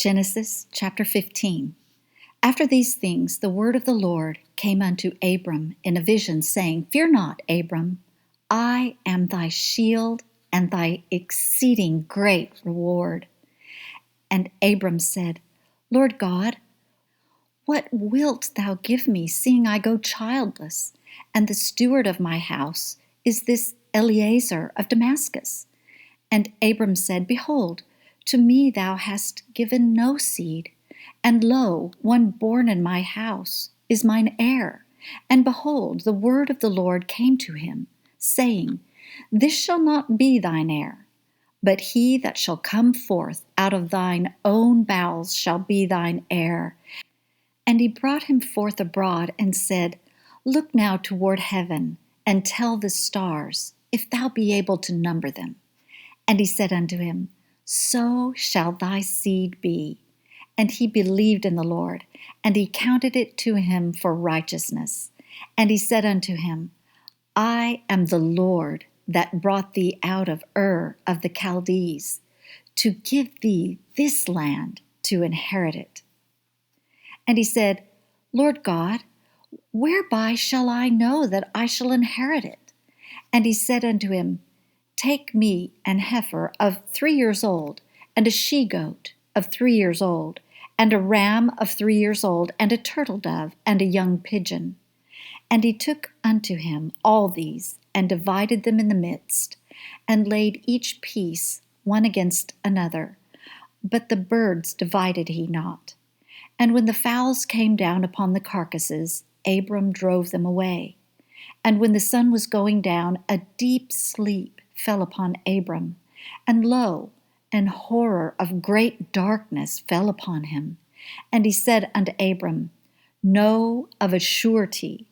Genesis chapter 15. After these things, the word of the Lord came unto Abram in a vision, saying, Fear not, Abram, I am thy shield and thy exceeding great reward. And Abram said, Lord God, what wilt thou give me, seeing I go childless, and the steward of my house is this Eliezer of Damascus? And Abram said, Behold, to me thou hast given no seed, and lo, one born in my house is mine heir. And behold, the word of the Lord came to him, saying, This shall not be thine heir, but he that shall come forth out of thine own bowels shall be thine heir. And he brought him forth abroad, and said, Look now toward heaven, and tell the stars, if thou be able to number them. And he said unto him, So shall thy seed be. And he believed in the Lord, and he counted it to him for righteousness. And he said unto him, I am the Lord that brought thee out of Ur of the Chaldees, to give thee this land to inherit it. And he said, Lord God, whereby shall I know that I shall inherit it? And he said unto him, Take me an heifer of 3 years old, and a she-goat of 3 years old, and a ram of 3 years old, and a turtle dove, and a young pigeon. And he took unto him all these, and divided them in the midst, and laid each piece one against another. But the birds divided he not. And when the fowls came down upon the carcasses, Abram drove them away. And when the sun was going down, a deep sleep fell upon Abram, and lo, an horror of great darkness fell upon him. And he said unto Abram, Know of a surety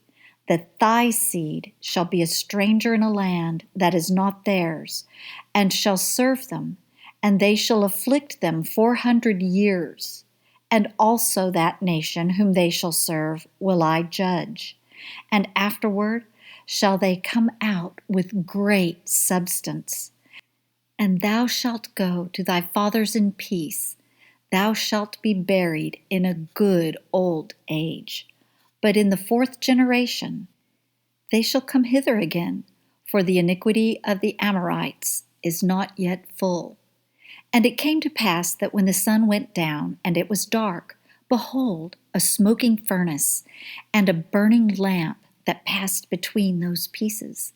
that thy seed shall be a stranger in a land that is not theirs, and shall serve them, and they shall afflict them 400 years. And also that nation whom they shall serve will I judge. And afterward shall they come out with great substance. And thou shalt go to thy fathers in peace. Thou shalt be buried in a good old age. But in the 4th generation they shall come hither again, for the iniquity of the Amorites is not yet full. And it came to pass that when the sun went down, and it was dark, behold, a smoking furnace, and a burning lamp that passed between those pieces.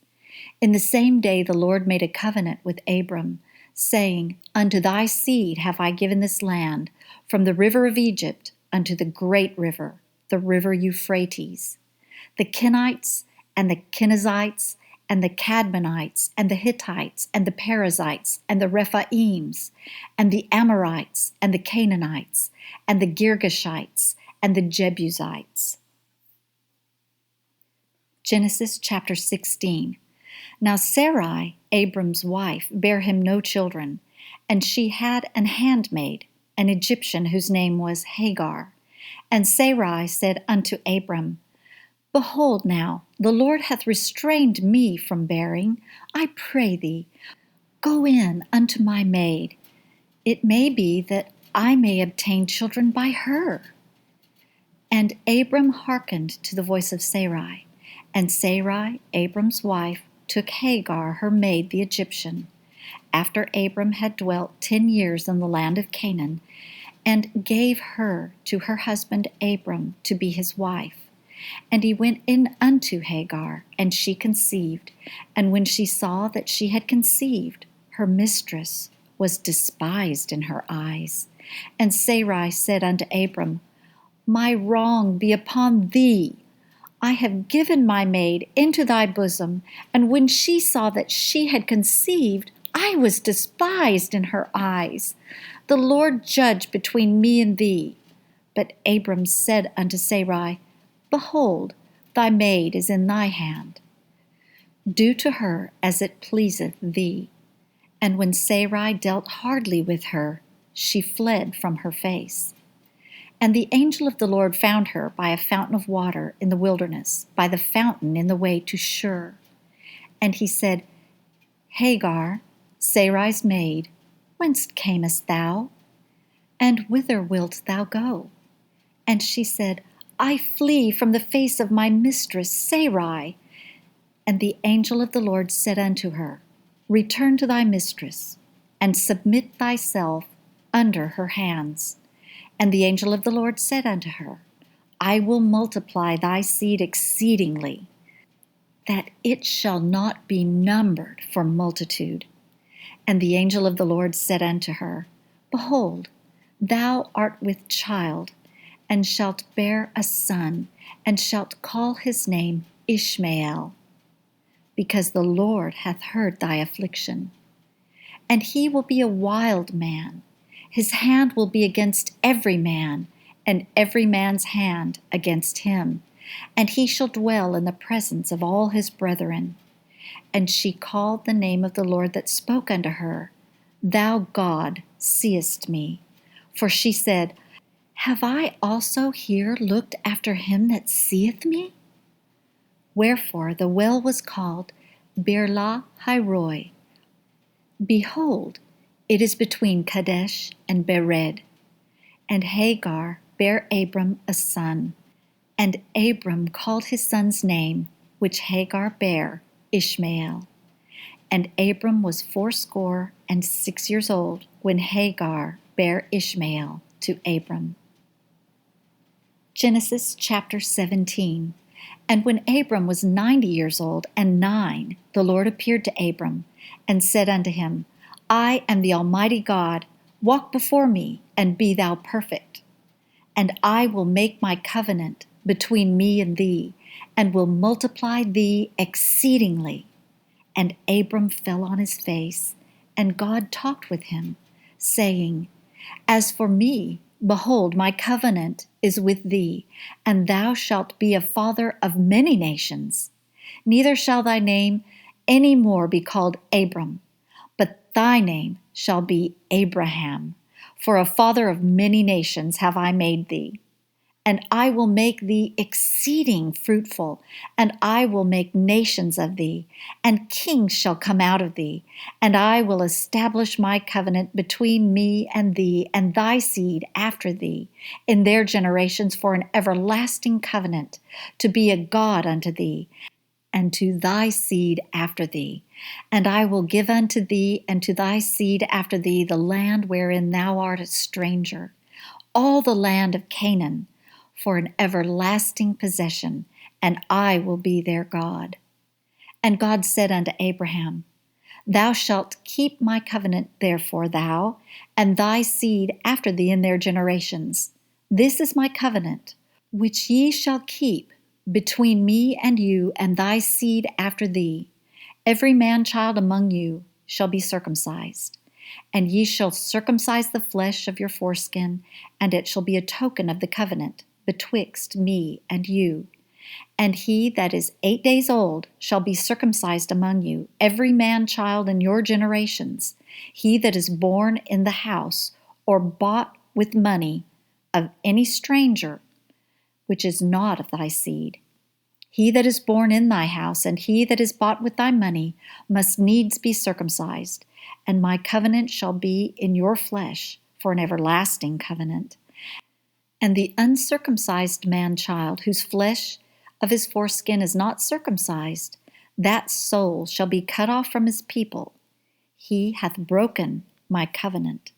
In the same day the Lord made a covenant with Abram, saying, Unto thy seed have I given this land, from the river of Egypt unto the great river, the river Euphrates. The Kenites, and the Kenizzites, and the Cadmonites, and the Hittites, and the Perizzites, and the Rephaims, and the Amorites, and the Canaanites, and the Girgashites, and the Jebusites. Genesis chapter 16. Now Sarai, Abram's wife, bare him no children, and she had an handmaid, an Egyptian, whose name was Hagar. And Sarai said unto Abram, Behold now, the Lord hath restrained me from bearing. I pray thee, go in unto my maid. It may be that I may obtain children by her. And Abram hearkened to the voice of Sarai. And Sarai, Abram's wife, took Hagar, her maid, the Egyptian, after Abram had dwelt 10 years in the land of Canaan, and gave her to her husband Abram to be his wife. And he went in unto Hagar, and she conceived. And when she saw that she had conceived, her mistress was despised in her eyes. And Sarai said unto Abram, My wrong be upon thee. I have given my maid into thy bosom, and when she saw that she had conceived, I was despised in her eyes. The Lord judge between me and thee. But Abram said unto Sarai, Behold, thy maid is in thy hand. Do to her as it pleaseth thee. And when Sarai dealt hardly with her, she fled from her face. And the angel of the Lord found her by a fountain of water in the wilderness, by the fountain in the way to Shur. And he said, Hagar, Sarai's maid, whence camest thou? And whither wilt thou go? And she said, I flee from the face of my mistress Sarai. And the angel of the Lord said unto her, Return to thy mistress, and submit thyself under her hands. And the angel of the Lord said unto her, I will multiply thy seed exceedingly, that it shall not be numbered for multitude. And the angel of the Lord said unto her, Behold, thou art with child, and shalt bear a son, and shalt call his name Ishmael, because the Lord hath heard thy affliction. And he will be a wild man. His hand will be against every man, and every man's hand against him. And he shall dwell in the presence of all his brethren. And she called the name of the Lord that spoke unto her, Thou God seest me. For she said, Have I also here looked after him that seeth me? Wherefore the well was called Beer-la-hai-roi. Behold, it is between Kadesh and Bered. And Hagar bare Abram a son. And Abram called his son's name, which Hagar bare, Ishmael. And Abram was 86 years old when Hagar bare Ishmael to Abram. Genesis chapter 17. And when Abram was 90 years old and 9, the Lord appeared to Abram and said unto him, I am the Almighty God. Walk before me, and be thou perfect. And I will make my covenant between me and thee, and will multiply thee exceedingly. And Abram fell on his face, and God talked with him, saying, As for me, behold, my covenant is with thee, and thou shalt be a father of many nations. Neither shall thy name any more be called Abram, but thy name shall be Abraham, for a father of many nations have I made thee. And I will make thee exceeding fruitful, and I will make nations of thee, and kings shall come out of thee. And I will establish my covenant between me and thee and thy seed after thee, in their generations for an everlasting covenant, to be a God unto thee, and to thy seed after thee. And I will give unto thee and to thy seed after thee the land wherein thou art a stranger, all the land of Canaan, for an everlasting possession, and I will be their God. And God said unto Abraham, Thou shalt keep my covenant, therefore, thou and thy seed after thee in their generations. This is my covenant, which ye shall keep between me and you and thy seed after thee. Every man-child among you shall be circumcised. And ye shall circumcise the flesh of your foreskin, and it shall be a token of the covenant betwixt me and you. And he that is 8 days old shall be circumcised among you, every man-child in your generations, he that is born in the house or bought with money of any stranger, which is not of thy seed. He that is born in thy house, and he that is bought with thy money, must needs be circumcised. And my covenant shall be in your flesh for an everlasting covenant. And the uncircumcised man-child, whose flesh of his foreskin is not circumcised, that soul shall be cut off from his people. He hath broken my covenant.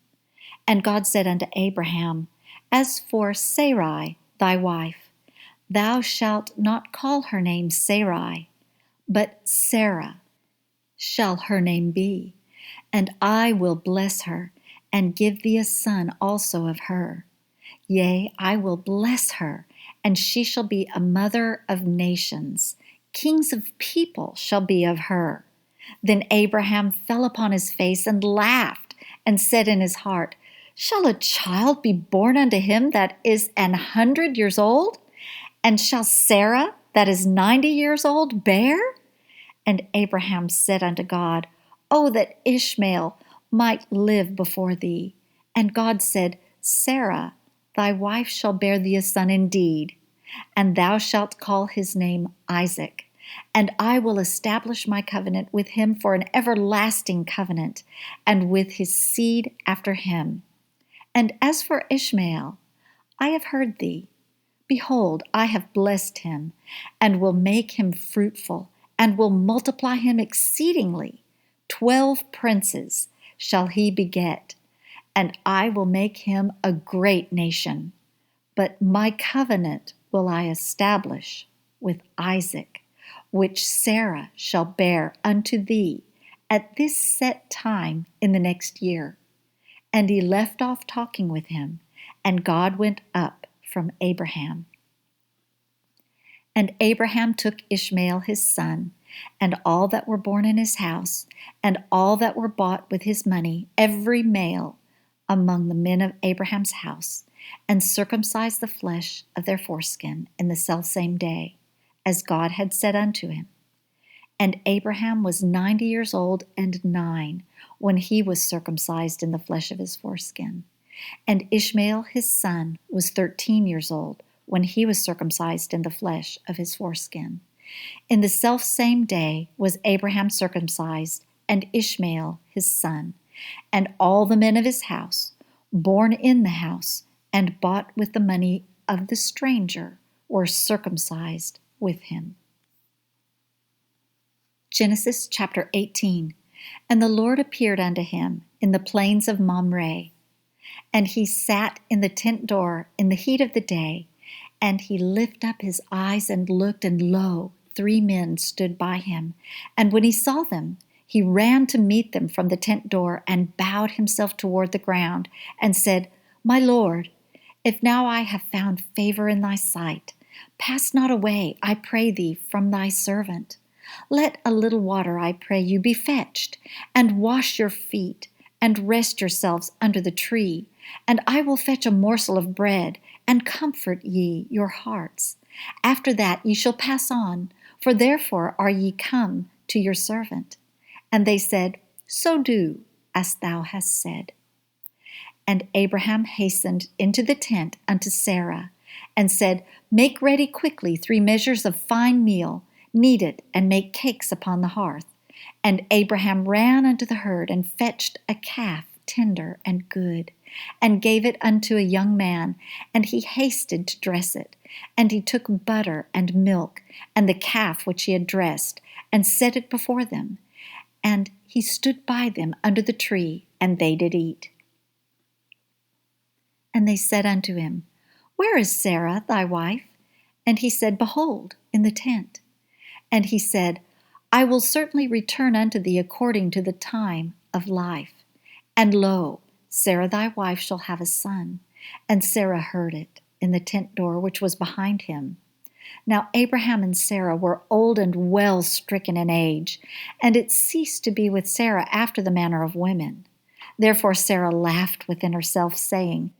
And God said unto Abraham, As for Sarai, thy wife, thou shalt not call her name Sarai, but Sarah shall her name be. And I will bless her, and give thee a son also of her. Yea, I will bless her, and she shall be a mother of nations. Kings of people shall be of her. Then Abraham fell upon his face and laughed, and said in his heart, Shall a child be born unto him that is 100 years old? And shall Sarah, that is 90 years old, bear? And Abraham said unto God, O that Ishmael might live before thee. And God said, Sarah, thy wife shall bear thee a son indeed, and thou shalt call his name Isaac. And I will establish my covenant with him for an everlasting covenant, and with his seed after him. And as for Ishmael, I have heard thee. Behold, I have blessed him, and will make him fruitful, and will multiply him exceedingly. 12 princes shall he beget, and I will make him a great nation. But my covenant will I establish with Isaac, which Sarah shall bear unto thee at this set time in the next year. And he left off talking with him, and God went up from Abraham. And Abraham took Ishmael his son, and all that were born in his house, and all that were bought with his money, every male among the men of Abraham's house, and circumcised the flesh of their foreskin in the selfsame day, as God had said unto him. And Abraham was 90 years old and 9 when he was circumcised in the flesh of his foreskin. And Ishmael his son was 13 years old when he was circumcised in the flesh of his foreskin. In the selfsame day was Abraham circumcised, and Ishmael his son, and all the men of his house, born in the house, and bought with the money of the stranger, were circumcised with him. Genesis chapter 18. And the Lord appeared unto him in the plains of Mamre. And he sat in the tent door in the heat of the day, and he lifted up his eyes and looked, and lo, 3 men stood by him. And when he saw them, he ran to meet them from the tent door, and bowed himself toward the ground, and said, My Lord, if now I have found favor in thy sight, pass not away, I pray thee, from thy servant. Let a little water, I pray you, be fetched, and wash your feet, and rest yourselves under the tree, and I will fetch a morsel of bread, and comfort ye your hearts. After that ye shall pass on, for therefore are ye come to your servant. And they said, So do, as thou hast said. And Abraham hastened into the tent unto Sarah, and said, Make ready quickly 3 measures of fine meal, knead it, and make cakes upon the hearth. And Abraham ran unto the herd, and fetched a calf tender and good, and gave it unto a young man, and he hasted to dress it. And he took butter and milk, and the calf which he had dressed, and set it before them. And he stood by them under the tree, and they did eat. And they said unto him, Where is Sarah thy wife? And he said, Behold, in the tent. And he said, I will certainly return unto thee according to the time of life. And lo, Sarah thy wife shall have a son. And Sarah heard it in the tent door which was behind him. Now Abraham and Sarah were old and well stricken in age, and it ceased to be with Sarah after the manner of women. Therefore Sarah laughed within herself, saying,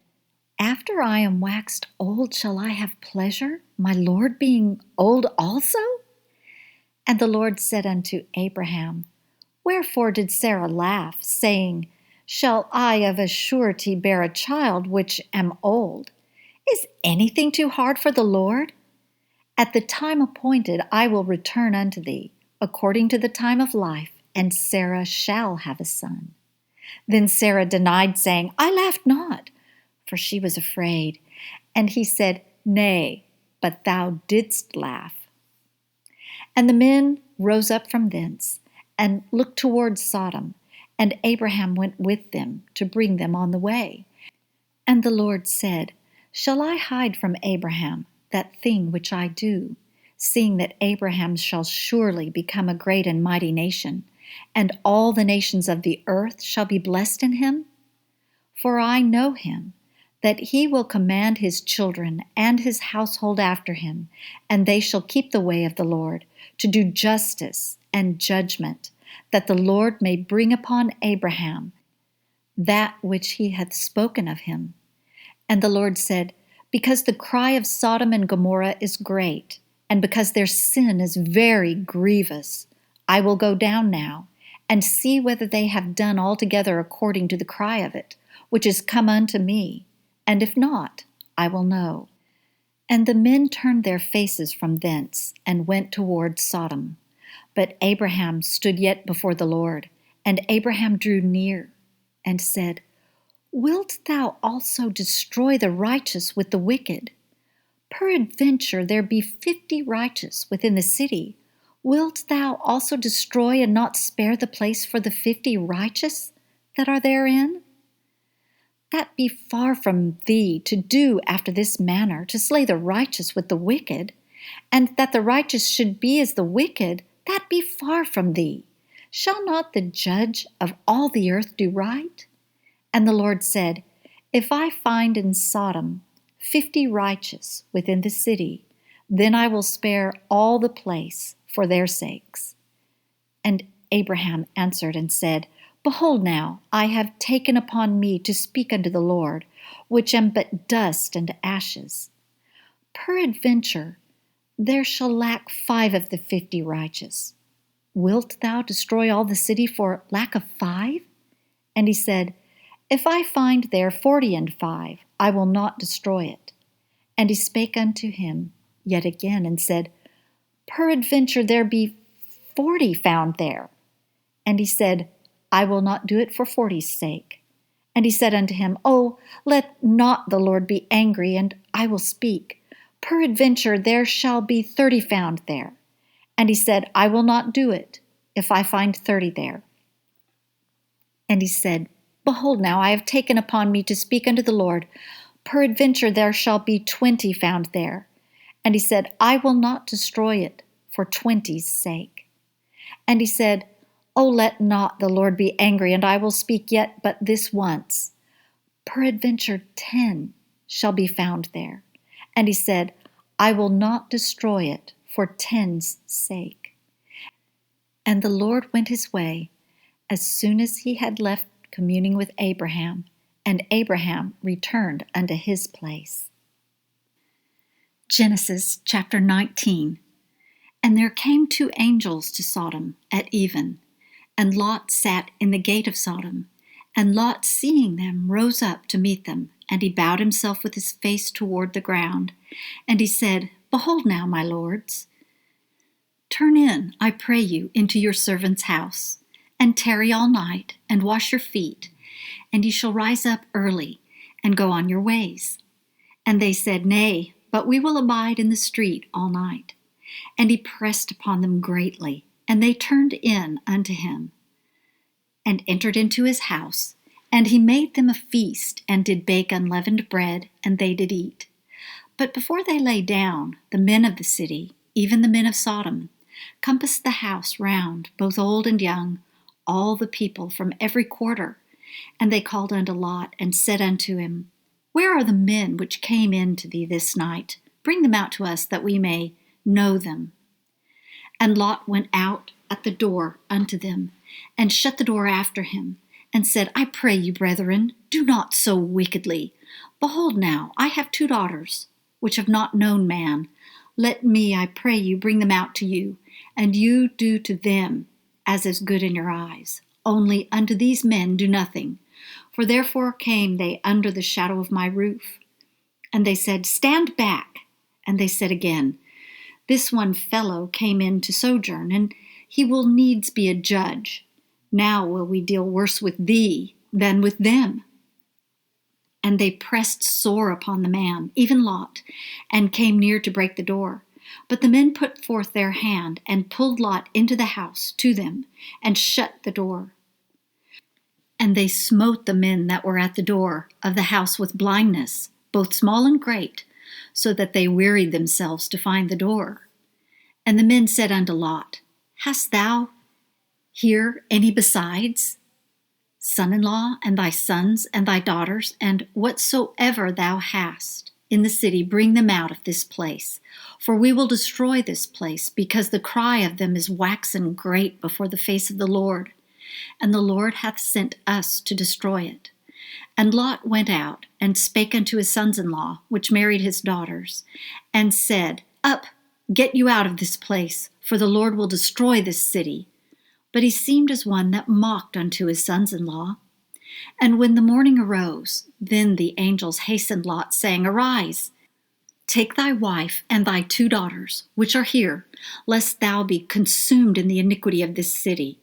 After I am waxed old shall I have pleasure, my Lord being old also? And the Lord said unto Abraham, Wherefore did Sarah laugh, saying, Shall I of a surety bear a child which am old? Is anything too hard for the Lord? At the time appointed I will return unto thee, according to the time of life, and Sarah shall have a son. Then Sarah denied, saying, I laughed not, for she was afraid. And he said, Nay, but thou didst laugh. And the men rose up from thence, and looked toward Sodom, and Abraham went with them to bring them on the way. And the Lord said, Shall I hide from Abraham that thing which I do, seeing that Abraham shall surely become a great and mighty nation, and all the nations of the earth shall be blessed in him? For I know him, that he will command his children and his household after him, and they shall keep the way of the Lord, to do justice and judgment, that the Lord may bring upon Abraham that which he hath spoken of him. And the Lord said, Because the cry of Sodom and Gomorrah is great, and because their sin is very grievous, I will go down now, and see whether they have done altogether according to the cry of it, which is come unto me, and if not, I will know. And the men turned their faces from thence, and went toward Sodom. But Abraham stood yet before the Lord, and Abraham drew near, and said, Wilt thou also destroy the righteous with the wicked? Peradventure there be 50 righteous within the city. Wilt thou also destroy and not spare the place for the 50 righteous that are therein? That be far from thee to do after this manner, to slay the righteous with the wicked, and that the righteous should be as the wicked, that be far from thee. Shall not the judge of all the earth do right? And the Lord said, If I find in Sodom 50 righteous within the city, then I will spare all the place for their sakes. And Abraham answered and said, Behold now, I have taken upon me to speak unto the Lord, which am but dust and ashes. Peradventure there shall lack 5 of the 50 righteous. Wilt thou destroy all the city for lack of 5? And he said, If I find there 40 and 5, I will not destroy it. And he spake unto him yet again, and said, Peradventure there be 40 found there. And he said, I will not do it for 40's sake. And he said unto him, Oh, let not the Lord be angry, and I will speak. Peradventure there shall be 30 found there. And he said, I will not do it, if I find 30 there. And he said, Behold now, I have taken upon me to speak unto the Lord. Peradventure there shall be 20 found there. And he said, I will not destroy it for 20's sake. And he said, Oh, let not the Lord be angry, and I will speak yet but this once. Peradventure 10 shall be found there. And he said, I will not destroy it for 10's sake. And the Lord went his way as soon as he had left communing with Abraham, and Abraham returned unto his place. Genesis chapter 19. And there came 2 angels to Sodom at even, and Lot sat in the gate of Sodom. And Lot, seeing them, rose up to meet them, and he bowed himself with his face toward the ground. And he said, Behold now, my lords, turn in, I pray you, into your servant's house, and tarry all night, and wash your feet, and ye shall rise up early, and go on your ways. And they said, Nay, but we will abide in the street all night. And he pressed upon them greatly, and they turned in unto him, and entered into his house. And he made them a feast, and did bake unleavened bread, and they did eat. But before they lay down, the men of the city, even the men of Sodom, compassed the house round, both old and young, all the people from every quarter. And they called unto Lot, and said unto him, Where are the men which came in to thee this night? Bring them out to us, that we may know them. And Lot went out at the door unto them, and shut the door after him, and said, I pray you, brethren, do not so wickedly. Behold now, I have 2 daughters, which have not known man. Let me, I pray you, bring them out to you, and you do to them as is good in your eyes. Only unto these men do nothing, for therefore came they under the shadow of my roof. And they said, Stand back. And they said again, This one fellow came in to sojourn, and he will needs be a judge. Now will we deal worse with thee than with them. And they pressed sore upon the man, even Lot, and came near to break the door. But the men put forth their hand, and pulled Lot into the house to them, and shut the door. And they smote the men that were at the door of the house with blindness, both small and great, so that they wearied themselves to find the door. And the men said unto Lot, Hast thou here any besides? Son-in-law, and thy sons, and thy daughters, and whatsoever thou hast in the city, bring them out of this place. For we will destroy this place, because the cry of them is waxen great before the face of the Lord. And the Lord hath sent us to destroy it. And Lot went out, and spake unto his sons-in-law, which married his daughters, and said, Up, get you out of this place, for the Lord will destroy this city. But he seemed as one that mocked unto his sons-in-law. And when the morning arose, then the angels hastened Lot, saying, Arise, take thy wife and thy 2 daughters, which are here, lest thou be consumed in the iniquity of this city.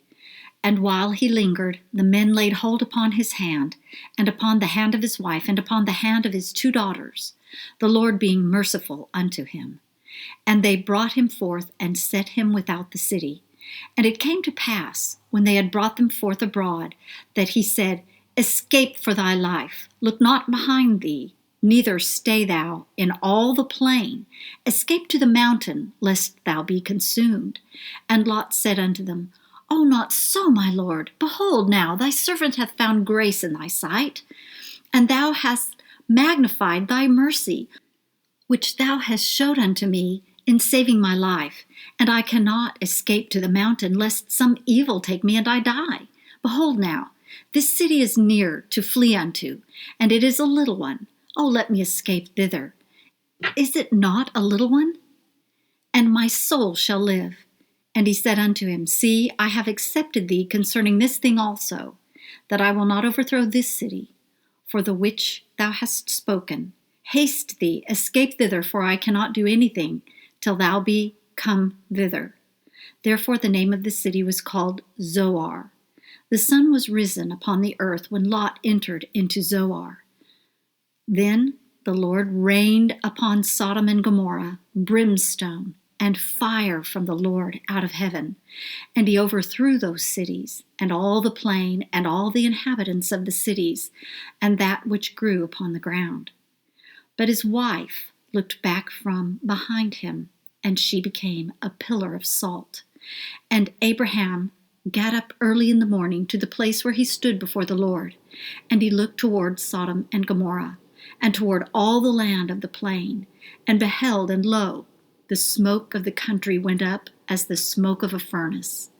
And while he lingered, the men laid hold upon his hand, and upon the hand of his wife, and upon the hand of his 2 daughters, the Lord being merciful unto him. And they brought him forth and set him without the city. And it came to pass, when they had brought them forth abroad, that he said, Escape for thy life, look not behind thee, neither stay thou in all the plain. Escape to the mountain, lest thou be consumed. And Lot said unto them, O not so, my lord. Behold now, thy servant hath found grace in thy sight, and thou hast magnified thy mercy, which thou hast showed unto me in saving my life. And I cannot escape to the mountain, lest some evil take me and I die. Behold now, this city is near to flee unto, and it is a little one. O let me escape thither. Is it not a little one? And my soul shall live. And he said unto him, See, I have accepted thee concerning this thing also, that I will not overthrow this city, for the which thou hast spoken. Haste thee, escape thither, for I cannot do anything till thou be come thither. Therefore the name of the city was called Zoar. The sun was risen upon the earth when Lot entered into Zoar. Then the Lord rained upon Sodom and Gomorrah brimstone and fire from the Lord out of heaven, and he overthrew those cities, and all the plain, and all the inhabitants of the cities, and that which grew upon the ground. But his wife looked back from behind him, and she became a pillar of salt. And Abraham got up early in the morning to the place where he stood before the Lord, and he looked toward Sodom and Gomorrah, and toward all the land of the plain, and beheld, and lo, the smoke of the country went up as the smoke of a furnace.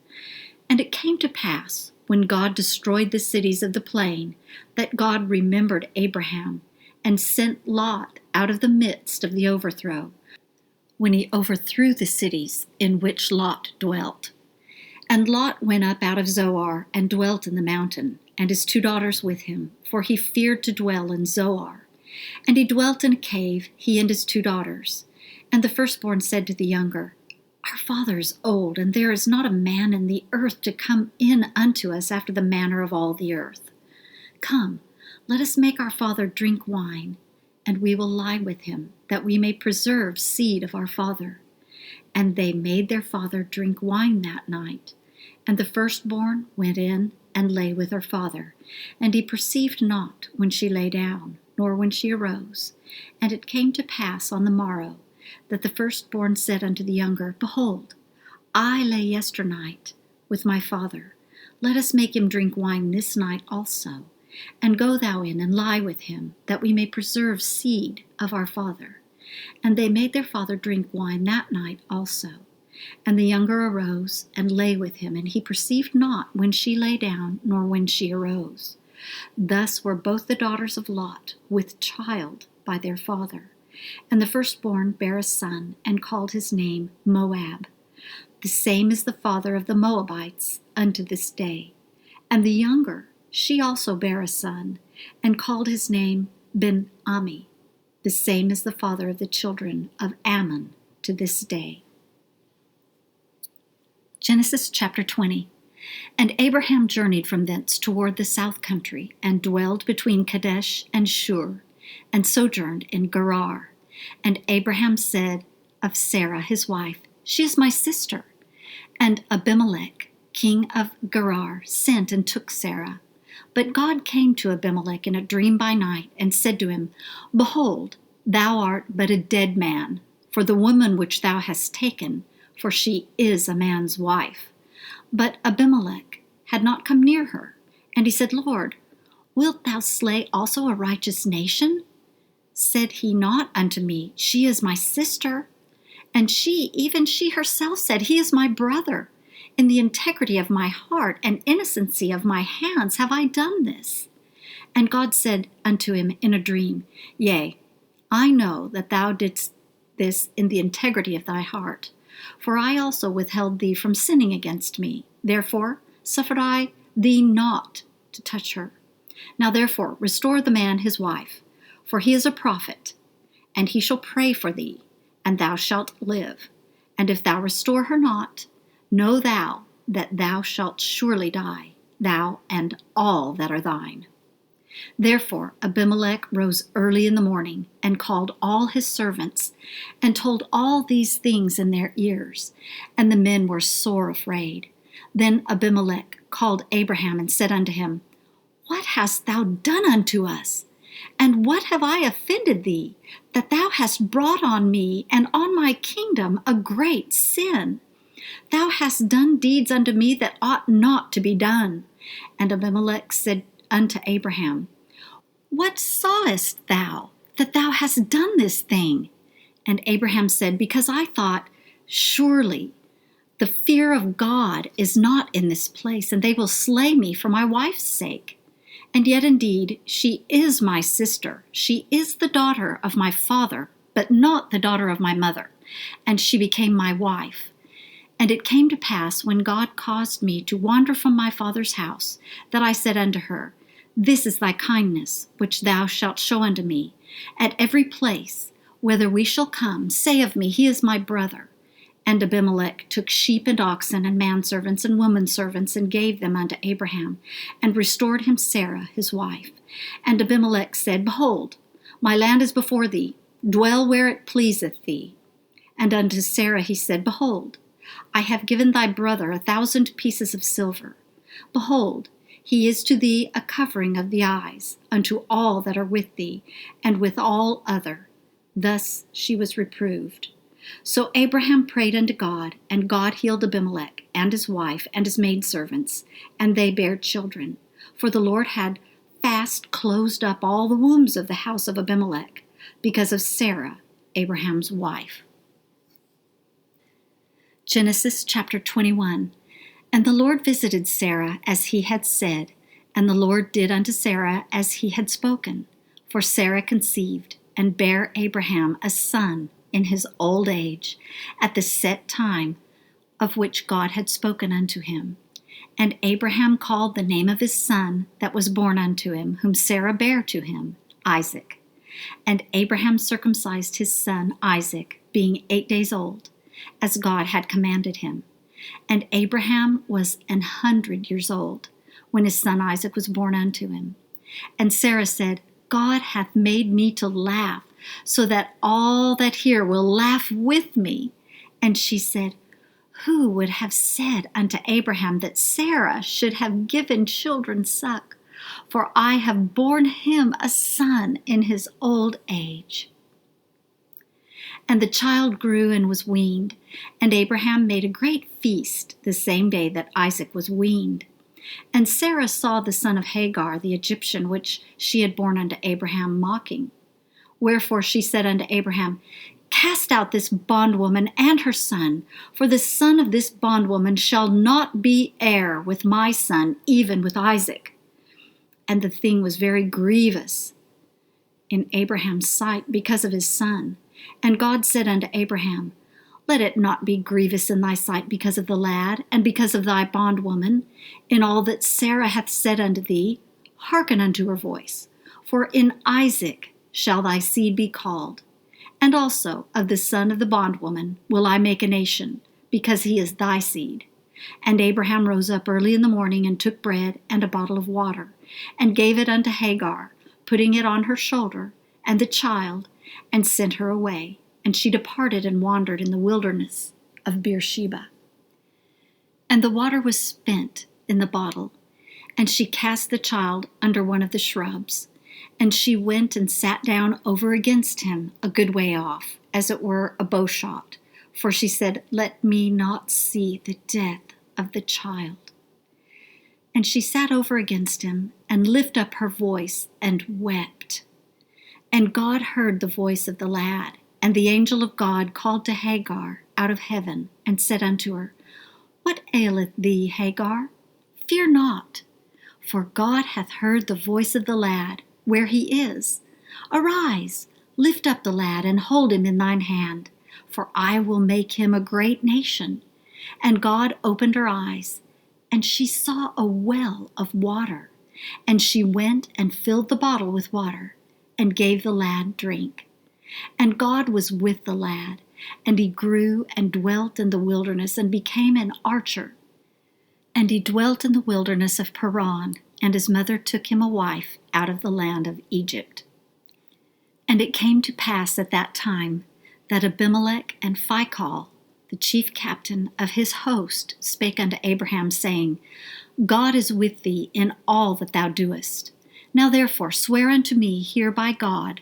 And it came to pass, when God destroyed the cities of the plain, that God remembered Abraham, and sent Lot out of the midst of the overthrow, when he overthrew the cities in which Lot dwelt. And Lot went up out of Zoar, and dwelt in the mountain, and his 2 daughters with him, for he feared to dwell in Zoar. And he dwelt in a cave, he and his 2 daughters. And the firstborn said to the younger, Our father is old, and there is not a man in the earth to come in unto us after the manner of all the earth. Come, let us make our father drink wine, and we will lie with him, that we may preserve seed of our father. And they made their father drink wine that night. And the firstborn went in and lay with her father, and he perceived not when she lay down, nor when she arose. And it came to pass on the morrow, that the firstborn said unto the younger, Behold, I lay yesternight with my father. Let us make him drink wine this night also, and go thou in and lie with him, that we may preserve seed of our father. And they made their father drink wine that night also. And the younger arose and lay with him, and he perceived not when she lay down, nor when she arose. Thus were both the daughters of Lot with child by their father. And the firstborn bare a son, and called his name Moab. The same is the father of the Moabites unto this day. And the younger, she also bare a son, and called his name Ben-Ami. The same is the father of the children of Ammon to this day. Genesis chapter 20. And Abraham journeyed from thence toward the south country, and dwelled between Kadesh and Shur, and sojourned in Gerar. And Abraham said of Sarah his wife, She is my sister. And Abimelech, king of Gerar, sent and took Sarah. But God came to Abimelech in a dream by night, and said to him, Behold, thou art but a dead man, for the woman which thou hast taken, for she is a man's wife. But Abimelech had not come near her. And he said, Lord, wilt thou slay also a righteous nation? Said he not unto me, She is my sister? And she, even she herself, said, He is my brother. In the integrity of my heart and innocency of my hands have I done this. And God said unto him in a dream, Yea, I know that thou didst this in the integrity of thy heart. For I also withheld thee from sinning against me. Therefore suffered I thee not to touch her. Now therefore restore the man his wife, for he is a prophet, and he shall pray for thee, and thou shalt live. And if thou restore her not, know that thou shalt surely die, thou and all that are thine. Therefore Abimelech rose early in the morning and called all his servants and told all these things in their ears, and the men were sore afraid. Then Abimelech called Abraham and said unto him, What hast thou done unto us? And what have I offended thee, that thou hast brought on me and on my kingdom a great sin? Thou hast done deeds unto me that ought not to be done. And Abimelech said unto Abraham, What sawest thou, that thou hast done this thing? And Abraham said, Because I thought, surely the fear of God is not in this place, and they will slay me for my wife's sake. And yet indeed she is my sister. She is the daughter of my father, but not the daughter of my mother. And she became my wife. And it came to pass, when God caused me to wander from my father's house, that I said unto her, This is thy kindness, which thou shalt show unto me. At every place, whither we shall come, say of me, He is my brother. And Abimelech took sheep and oxen and manservants and womenservants and gave them unto Abraham, and restored him Sarah his wife. And Abimelech said, Behold, my land is before thee, dwell where it pleaseth thee. And unto Sarah he said, Behold, I have given thy brother 1,000 pieces of silver. Behold, he is to thee a covering of the eyes, unto all that are with thee, and with all other. Thus she was reproved. So Abraham prayed unto God, and God healed Abimelech, and his wife, and his maidservants, and they bare children. For the Lord had fast closed up all the wombs of the house of Abimelech, because of Sarah, Abraham's wife. Genesis chapter 21. And the Lord visited Sarah as he had said, and the Lord did unto Sarah as he had spoken. For Sarah conceived, and bare Abraham a son in his old age, at the set time of which God had spoken unto him. And Abraham called the name of his son that was born unto him, whom Sarah bare to him, Isaac. And Abraham circumcised his son Isaac, being 8 days old, as God had commanded him. And Abraham was 100 years old, when his son Isaac was born unto him. And Sarah said, God hath made me to laugh, so that all that hear will laugh with me. And she said, Who would have said unto Abraham that Sarah should have given children suck? For I have borne him a son in his old age. And the child grew and was weaned, and Abraham made a great feast the same day that Isaac was weaned. And Sarah saw the son of Hagar the Egyptian, which she had borne unto Abraham, mocking. Wherefore she said unto Abraham, Cast out this bondwoman and her son, for the son of this bondwoman shall not be heir with my son, even with Isaac. And the thing was very grievous in Abraham's sight because of his son. And God said unto Abraham, Let it not be grievous in thy sight because of the lad, and because of thy bondwoman. In all that Sarah hath said unto thee, hearken unto her voice. For in Isaac shall thy seed be called. And also of the son of the bondwoman will I make a nation, because he is thy seed. And Abraham rose up early in the morning, and took bread and a bottle of water, and gave it unto Hagar, putting it on her shoulder, and the child, and sent her away. And she departed and wandered in the wilderness of Beersheba. And the water was spent in the bottle, and she cast the child under one of the shrubs. And she went and sat down over against him a good way off, as it were a bow shot. For she said, Let me not see the death of the child. And she sat over against him, and lifted up her voice, and wept. And God heard the voice of the lad. And the angel of God called to Hagar out of heaven, and said unto her, What aileth thee, Hagar? Fear not, for God hath heard the voice of the lad, where he is. Arise, lift up the lad, and hold him in thine hand, for I will make him a great nation. And God opened her eyes, and she saw a well of water. And she went and filled the bottle with water, and gave the lad drink. And God was with the lad, and he grew and dwelt in the wilderness, and became an archer. And he dwelt in the wilderness of Paran and his mother took him a wife out of the land of Egypt. And it came to pass at that time that Abimelech and Phicol, the chief captain of his host, spake unto Abraham, saying, God is with thee in all that thou doest. Now therefore swear unto me here by God,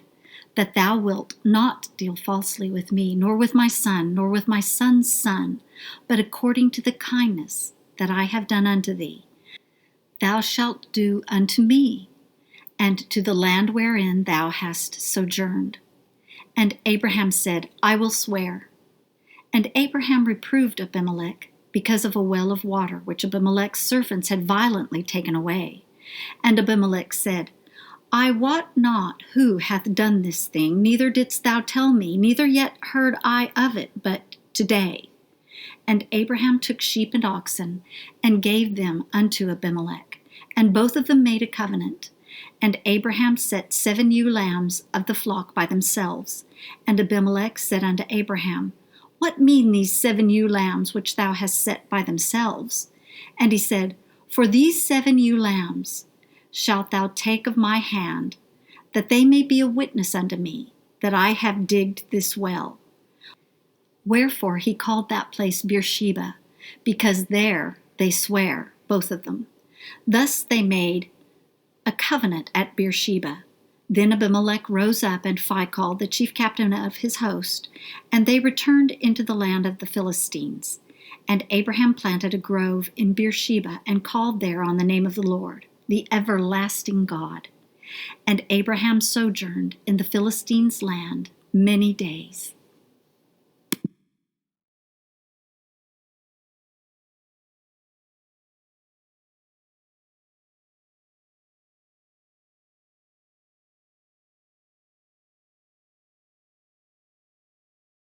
that thou wilt not deal falsely with me, nor with my son, nor with my son's son, but according to the kindness that I have done unto thee, thou shalt do unto me, and to the land wherein thou hast sojourned. And Abraham said, I will swear. And Abraham reproved Abimelech because of a well of water which Abimelech's servants had violently taken away. And Abimelech said, I wot not who hath done this thing, neither didst thou tell me, neither yet heard I of it, but today. And Abraham took sheep and oxen, and gave them unto Abimelech, and both of them made a covenant. And Abraham set 7 ewe lambs of the flock by themselves. And Abimelech said unto Abraham, What mean these 7 ewe lambs which thou hast set by themselves? And he said, For these 7 ewe lambs shalt thou take of my hand, that they may be a witness unto me, that I have digged this well. Wherefore he called that place Beersheba, because there they swear, both of them. Thus they made a covenant at Beersheba. Then Abimelech rose up, and Phicol, the chief captain of his host, and they returned into the land of the Philistines. And Abraham planted a grove in Beersheba, and called there on the name of the Lord, the everlasting God. And Abraham sojourned in the Philistines' land many days.